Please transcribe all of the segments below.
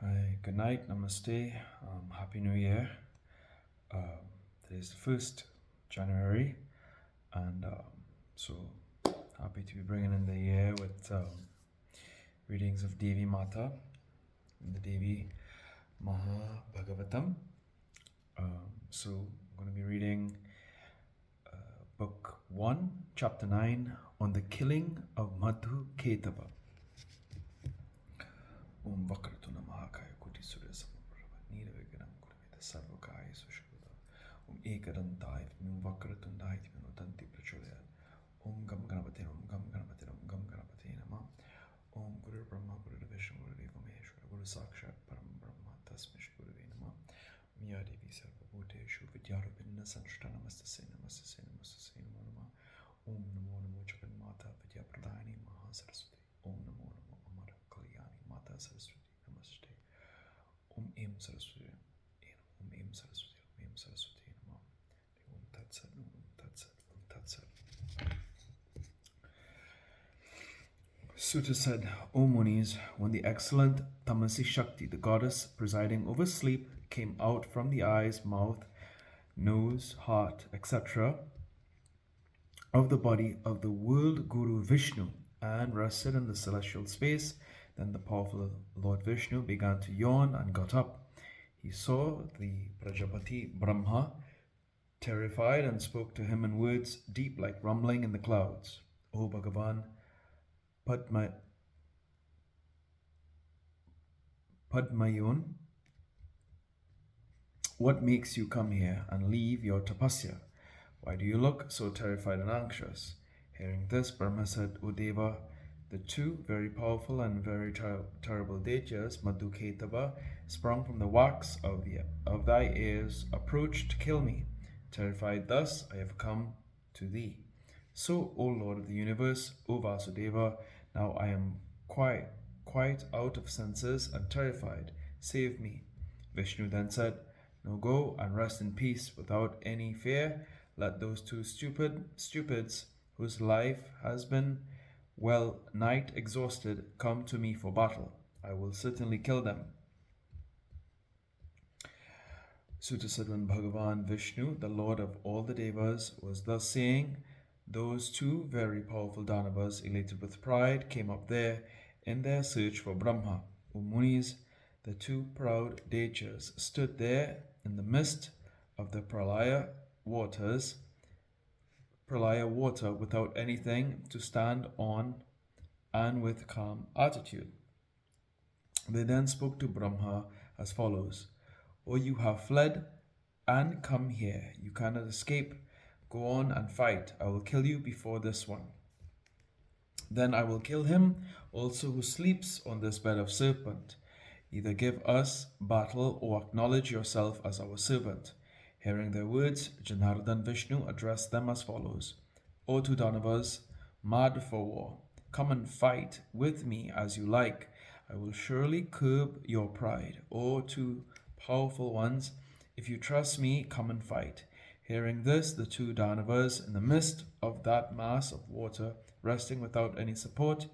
Hi, good night, namaste, happy new year. Today's the 1st January, and so happy to be bringing in the year with readings of Devi Mata in the Devi Maha Bhagavatam. So I'm going to be reading book 1, chapter 9, on the killing of Madhu Ketava. Om Vakratuna Mahakaya Kuti Surya Samaprabha Nira Viganam Kurvita Sarvakaya Sushruta Om Ekadantai Vim Vakratundai Vinotanti Prachodaya Om Gam Ganapati Om Gam Ganapati Om Gam Ganapati Nama Om Guru Brahma Guru Vishnu Guru Deva Maheshwara Guru Sakshat Param Brahma Tasmish Guru Nama Miya Devi Sarvabhuteshu Vidyarupinna Sanshta Namastasena Namastasena Namastasena Nama Om Namo Namo Jaganmata Vidya Pradhani Maha Saraswati Om Namo Namo Amara Kalyani Mata Saraswati Namaste Om Em Saraswati Om Em Saraswati Om Em Saraswati Nama Om Tat Sat Om Tat Sat Om Tat Sat. Sutta said, O Munis, when the excellent Tamasi Shakti, the goddess presiding over sleep, came out from the eyes, mouth, nose, heart, etc., of the body of the world Guru Vishnu and rested in the celestial space, then the powerful Lord Vishnu began to yawn and got up. He saw the Prajapati Brahma, terrified, and spoke to him in words deep like rumbling in the clouds. O Bhagavan, Padmayun, what makes you come here and leave your tapasya? Why do you look so terrified and anxious? Hearing this, Brahma said, O Deva, the two very powerful and very terrible deities, Madhu Ketava, sprung from the wax of thy ears, approached to kill me. Terrified thus, I have come to thee. So, O Lord of the universe, O Vasudeva, now I am quite out of senses and terrified. Save me. Vishnu then said, Now go and rest in peace without any fear. Let those two stupids whose life has been well nigh exhausted come to me for battle. I will certainly kill them. Sutta said, when Bhagavan Vishnu, the Lord of all the Devas, was thus saying, those two very powerful Danavas, elated with pride, came up there in their search for Brahma. O Munis, the two proud deities stood there in the midst of the Pralaya water without anything to stand on and with calm attitude. They then spoke to Brahma as follows, O you have fled and come here. You cannot escape. Go on and fight. I will kill you before this one. Then I will kill him also who sleeps on this bed of serpent. Either give us battle or acknowledge yourself as our servant. Hearing their words, Janardhan Vishnu addressed them as follows. O two Danavas, mad for war, come and fight with me as you like. I will surely curb your pride. O two powerful ones, if you trust me, come and fight. Hearing this, the two Danavas, in the midst of that mass of water, resting without any support,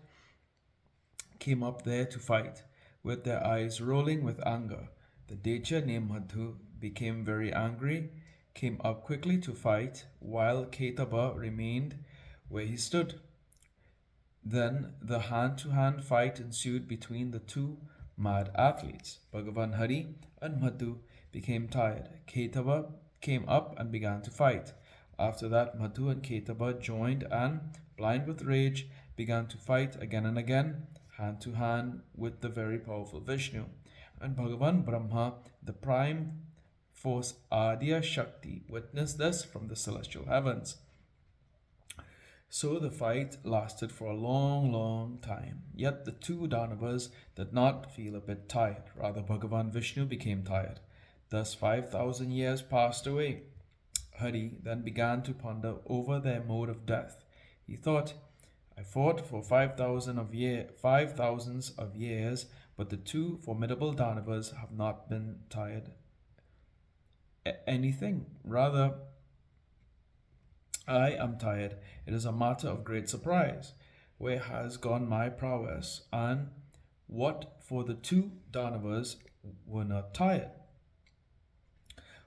came up there to fight, with their eyes rolling with anger. The Deja named Madhu became very angry, came up quickly to fight, while Ketava remained where he stood. Then the hand-to-hand fight ensued between the two mad athletes. Bhagavan Hari and Madhu became tired. Ketava came up and began to fight. After that, Madhu and Ketava joined and, blind with rage, began to fight again and again, hand to hand with the very powerful Vishnu. And Bhagavan Brahma, the prime force Adya Shakti, witnessed this from the celestial heavens. So the fight lasted for a long time. Yet the two Danavas did not feel a bit tired. Rather, Bhagavan Vishnu became tired. Thus 5,000 years passed away. Hari then began to ponder over their mode of death. He thought, I fought for 5,000 of years, but the two formidable Danavas have not been tired anything. Rather, I am tired. It is a matter of great surprise. Where has gone my prowess, and what for the two Danavas were not tired.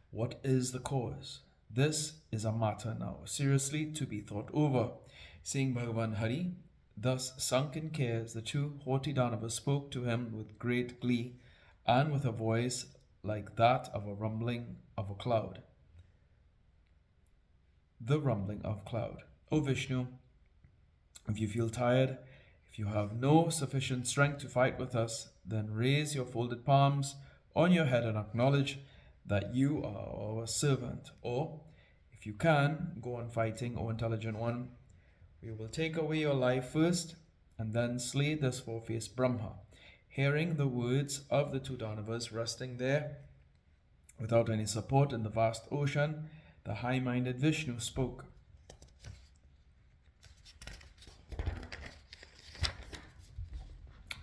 What is the cause? This is a matter now seriously to be thought over. Seeing Bhagavan Hari thus sunk in cares, the two haughty Danavas spoke to him with great glee and with a voice like that of a rumbling of a cloud. The rumbling of cloud. O Vishnu, if you feel tired, if you have no sufficient strength to fight with us, then raise your folded palms on your head and acknowledge that you are our servant. Or, if you can, go on fighting, O intelligent one. We will take away your life first, and then slay this four-faced Brahma. Hearing the words of the two Danavas resting there, without any support in the vast ocean, the high-minded Vishnu spoke.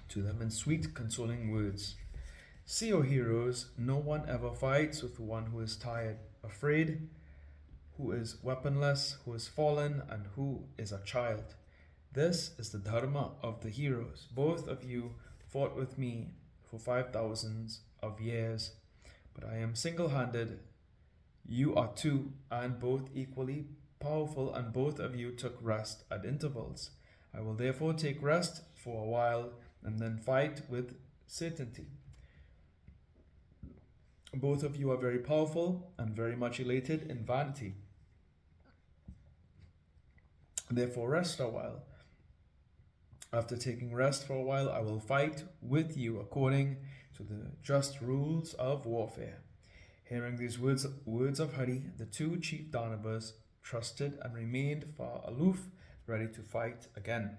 To them in sweet, consoling words. See, O heroes, no one ever fights with one who is tired, afraid, who is weaponless, who is fallen, and who is a child. This is the dharma of the heroes. Both of you fought with me for 5,000 of years, but I am single-handed. You are two, and both equally powerful, and both of you took rest at intervals. I will therefore take rest for a while, and then fight with certainty. Both of you are very powerful and very much elated in vanity. Therefore rest a while. After taking rest for a while, I will fight with you according to the just rules of warfare. Hearing these words of Hari, the two chief Danavas trusted and remained far aloof, ready to fight again.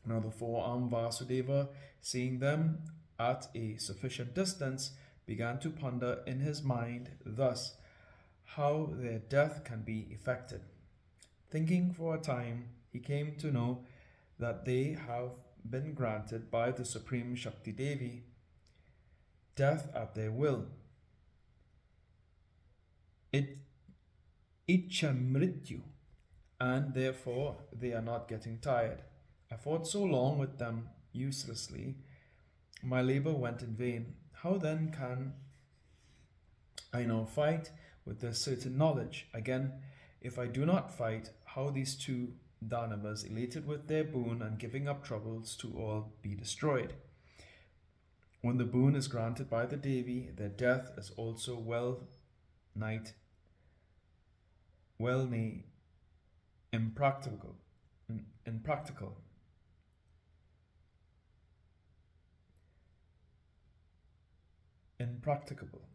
Now the four-armed Vasudeva, seeing them at a sufficient distance, began to ponder in his mind thus how their death can be effected. Thinking for a time, he came to know that they have been granted by the Supreme Shakti Devi death at their will. Ichha mrityu, and therefore they are not getting tired. I fought so long with them uselessly, my labor went in vain. How then can I now fight with this certain knowledge? Again, if I do not fight, how these two Danavas, elated with their boon and giving up troubles to all, be destroyed? When the boon is granted by the Devi, their death is also well nigh impractical. Impracticable.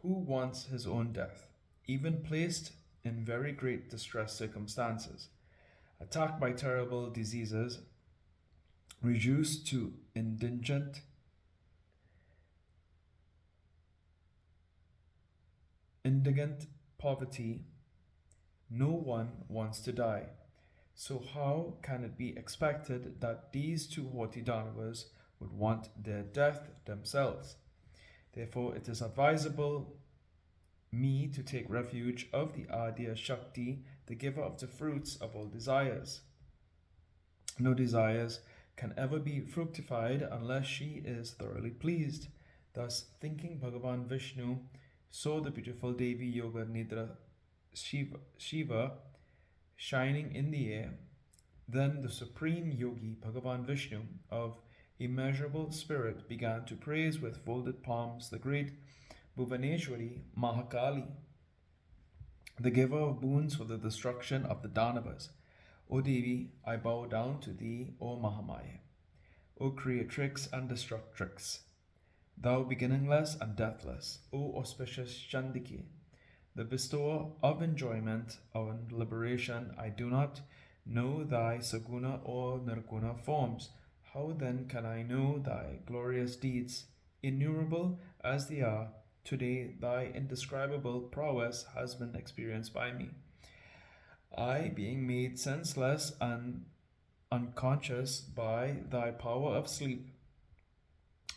Who wants his own death, even placed in very great distress circumstances, attacked by terrible diseases, reduced to indigent poverty? No one wants to die. So how can it be expected that these two haughty Danavas would want their death themselves? Therefore, it is advisable me to take refuge of the Adya Shakti, the giver of the fruits of all desires. No desires can ever be fructified unless she is thoroughly pleased. Thus, thinking, Bhagavan Vishnu saw the beautiful Devi Yoga Nidra Shiva shining in the air. Then the supreme yogi, Bhagavan Vishnu, of immeasurable spirit, began to praise with folded palms the great Bhuvaneshwari Mahakali, the giver of boons for the destruction of the Danavas. O Devi, I bow down to thee, O Mahamaya, O creatrix and destructrix, thou beginningless and deathless, O auspicious Chandiki, the bestower of enjoyment and liberation. I do not know thy Saguna or Nirguna forms. How then can I know thy glorious deeds? Innumerable as they are, today thy indescribable prowess has been experienced by me. I, being made senseless and unconscious by thy power of sleep,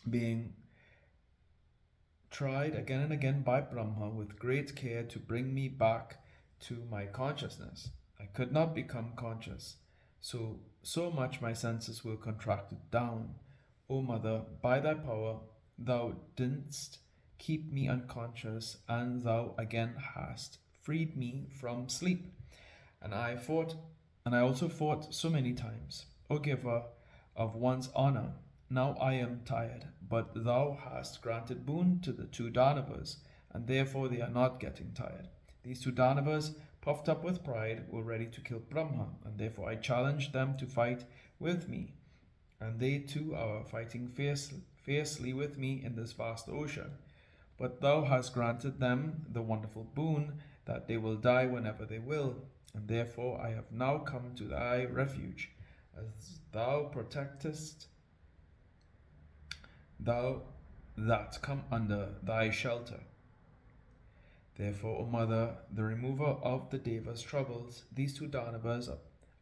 being tried again and again by Brahma with great care to bring me back to my consciousness, I could not become conscious. So much my senses were contracted down. O Mother, by thy power thou didst keep me unconscious, and thou again hast freed me from sleep. And I also fought so many times. O giver of one's honor, now I am tired, but thou hast granted boon to the two Danavas, and therefore they are not getting tired. These two Danavas, puffed up with pride, were ready to kill Brahma, and therefore I challenged them to fight with me. And they too are fighting fiercely with me in this vast ocean. But thou hast granted them the wonderful boon that they will die whenever they will, and therefore I have now come to thy refuge, as thou protectest thou that come under thy shelter. Therefore, O Mother, the remover of the Deva's troubles, these two Danavas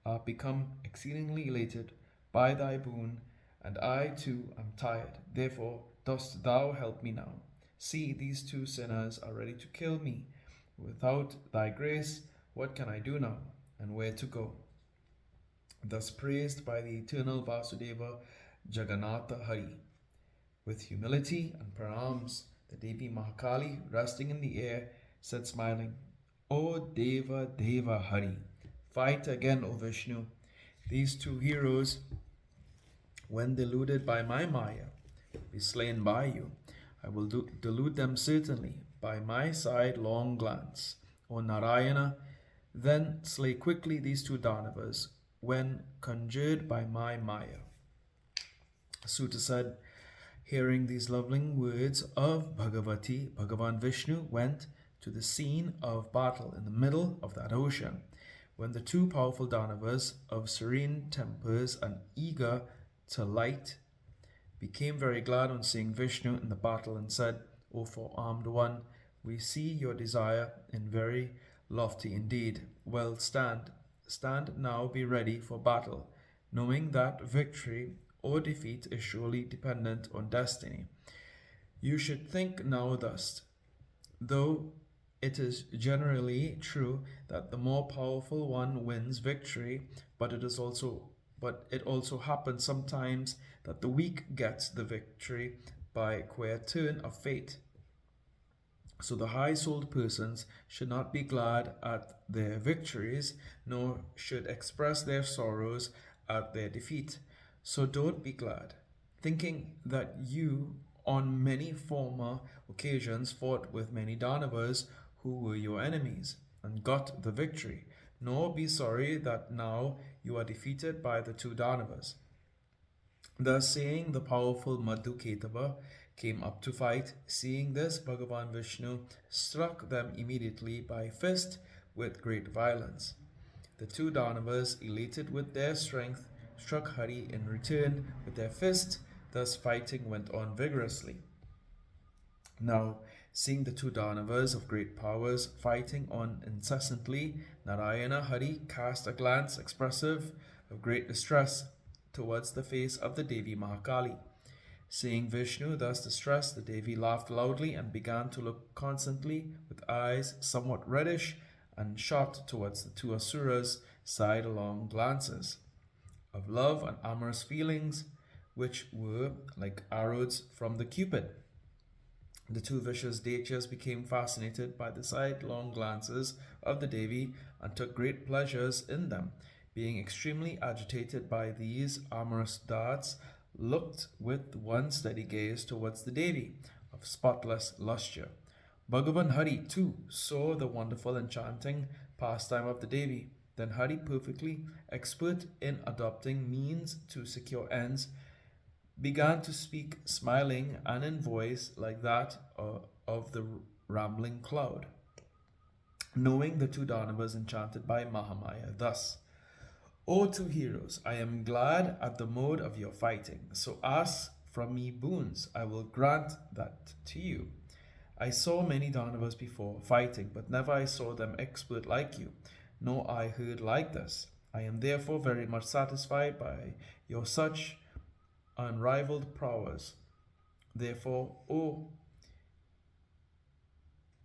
are become exceedingly elated by thy boon, and I too am tired. Therefore, dost thou help me now. See, these two sinners are ready to kill me. Without thy grace, what can I do now, and where to go? Thus praised by the eternal Vasudeva Jagannatha Hari. With humility and pranams, the Devi Mahakali, resting in the air, said smiling, O Deva Deva Hari, fight again, O Vishnu. These two heroes, when deluded by my Maya, be slain by you. I will delude them certainly by my sidelong glance. O Narayana, then slay quickly these two Danavas when conjured by my Maya. Suta said, hearing these lovely words of Bhagavati, Bhagavan Vishnu went to the scene of battle in the middle of that ocean, when the two powerful Danavas of serene tempers and eager to light became very glad on seeing Vishnu in the battle and said, O four-armed one, we see your desire in very lofty indeed. Well, stand now, be ready for battle, knowing that victory or defeat is surely dependent on destiny. You should think now thus, though it is generally true that the more powerful one wins victory, but it also happens sometimes that the weak gets the victory by queer turn of fate. So the high-souled persons should not be glad at their victories, nor should express their sorrows at their defeat. So don't be glad, thinking that you on many former occasions fought with many Danavas who were your enemies, and got the victory, nor be sorry that now you are defeated by the two Danavas. Thus saying, the powerful Madhuketava came up to fight. Seeing this, Bhagavan Vishnu struck them immediately by fist with great violence. The two Danavas, elated with their strength, struck Hari in return with their fist. Thus fighting went on vigorously. Now, seeing the two Danavas of great powers fighting on incessantly, Narayana Hari cast a glance expressive of great distress towards the face of the Devi Mahakali. Seeing Vishnu thus distressed, the Devi laughed loudly and began to look constantly with eyes somewhat reddish and shot towards the two Asuras sidelong glances of love and amorous feelings, which were like arrows from the Cupid. The two vicious Daityas became fascinated by the sidelong glances of the Devi and took great pleasures in them. Being extremely agitated by these amorous darts, looked with one steady gaze towards the Devi of spotless lustre. Bhagavan Hari too saw the wonderful enchanting pastime of the Devi. Then Hari, perfectly expert in adopting means to secure ends, began to speak, smiling and in voice like that of the rambling cloud, knowing the two Danavas enchanted by Mahamaya, thus, O two heroes, I am glad at the mode of your fighting, so ask from me boons, I will grant that to you. I saw many Danavas before fighting, but never I saw them expert like you, nor I heard like this. I am therefore very much satisfied by your such unrivaled prowess. Therefore, O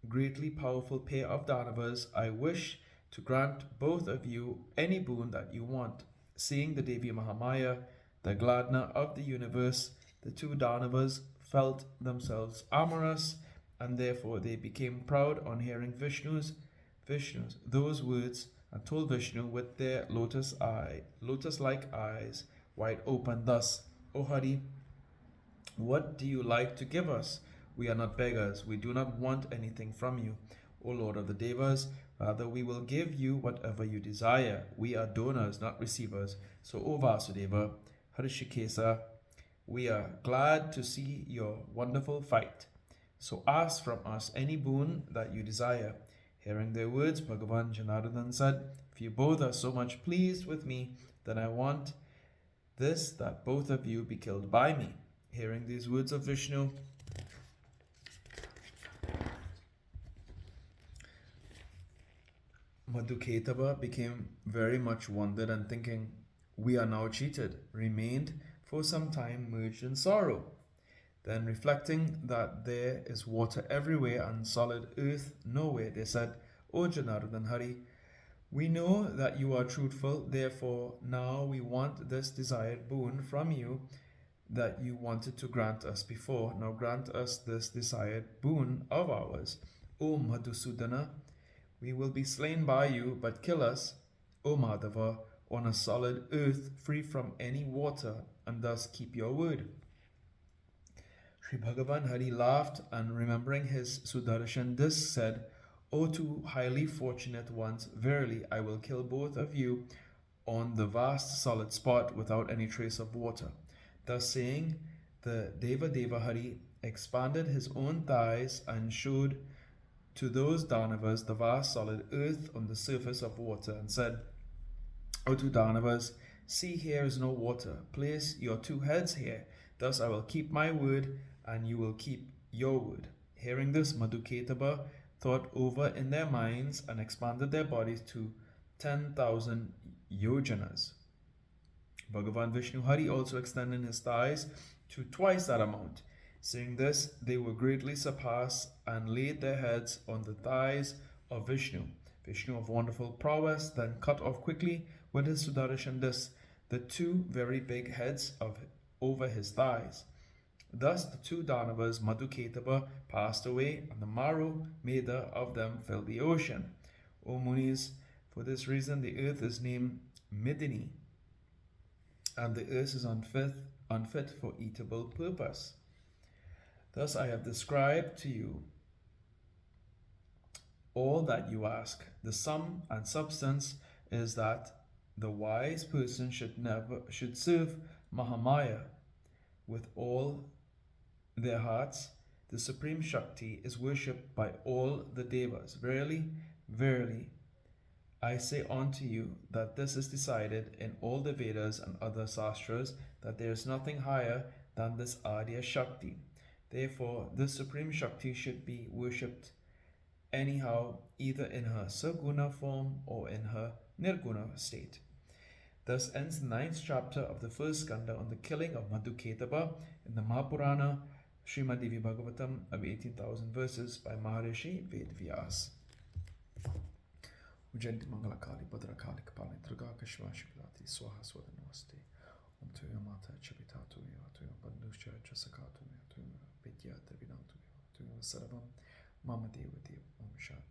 greatly powerful pair of Danavas, I wish to grant both of you any boon that you want. Seeing the Devi Mahamaya, the gladdener of the universe, The two Danavas felt themselves amorous, and therefore they became proud on hearing Vishnu's those words, and told Vishnu with their lotus-like eyes wide open thus, O Hari, what do you like to give us? We are not beggars. We do not want anything from you, O Lord of the Devas. Rather, we will give you whatever you desire. We are donors, not receivers. So, O Vasudeva, Harishikesa, we are glad to see your wonderful fight. So ask from us any boon that you desire. Hearing their words, Bhagavan Janardhan said, if you both are so much pleased with me, then I want this, that both of you be killed by me. Hearing these words of Vishnu, Madhuketava became very much wondered and thinking, we are now cheated, remained for some time merged in sorrow. Then reflecting that there is water everywhere and solid earth nowhere, they said, O Janardhan Hari, we know that you are truthful, therefore now we want this desired boon from you that you wanted to grant us before. Now grant us this desired boon of ours. O Madhusudana, we will be slain by you, but kill us, O Madhava, on a solid earth free from any water, and thus keep your word. Sri Bhagavan Hari laughed, and remembering his Sudarshan disc said, O two highly fortunate ones, verily I will kill both of you on the vast solid spot without any trace of water. Thus saying, the Deva Hari expanded his own thighs and showed to those Danavas the vast solid earth on the surface of water, and said, O two Danavas, see, here is no water. Place your two heads here. Thus I will keep my word, and you will keep your word. Hearing this, Madhuketaba thought over in their minds and expanded their bodies to 10,000 yojanas. Bhagavan Vishnu Hari also extended his thighs to twice that amount. Seeing this, they were greatly surpassed and laid their heads on the thighs of Vishnu. Vishnu of wonderful prowess then cut off quickly with his Sudarshan disc the two very big heads over his thighs. Thus the two Danavas, Madhuketava, passed away, and the Maru Meda of them filled the ocean. O Munis, for this reason the earth is named Midini, and the earth is unfit for eatable purpose. Thus I have described to you all that you ask. The sum and substance is that the wise person should serve Mahamaya with all their hearts. The Supreme Shakti is worshipped by all the Devas. Verily, verily, I say unto you that this is decided in all the Vedas and other Sastras, that there is nothing higher than this Adya Shakti. Therefore, this Supreme Shakti should be worshipped anyhow, either in her Saguna form or in her Nirguna state. Thus ends the 9th chapter of the first skanda on the killing of Madhuketava in the Mahapurana, Srimad Devi Bhagavatam of 18,000 verses by Maharishi Vedvyas. Ujjanti Mangalakali Bhadrakali Kapali Durga Kashva Shivati Swaha Swada Namaste Om Tuya Mata Chavitatu Tuya Bandusha Jasakatu Tuya Vidya Devinatu Tuya Sarvam Mama Deva Dev Om Shanti.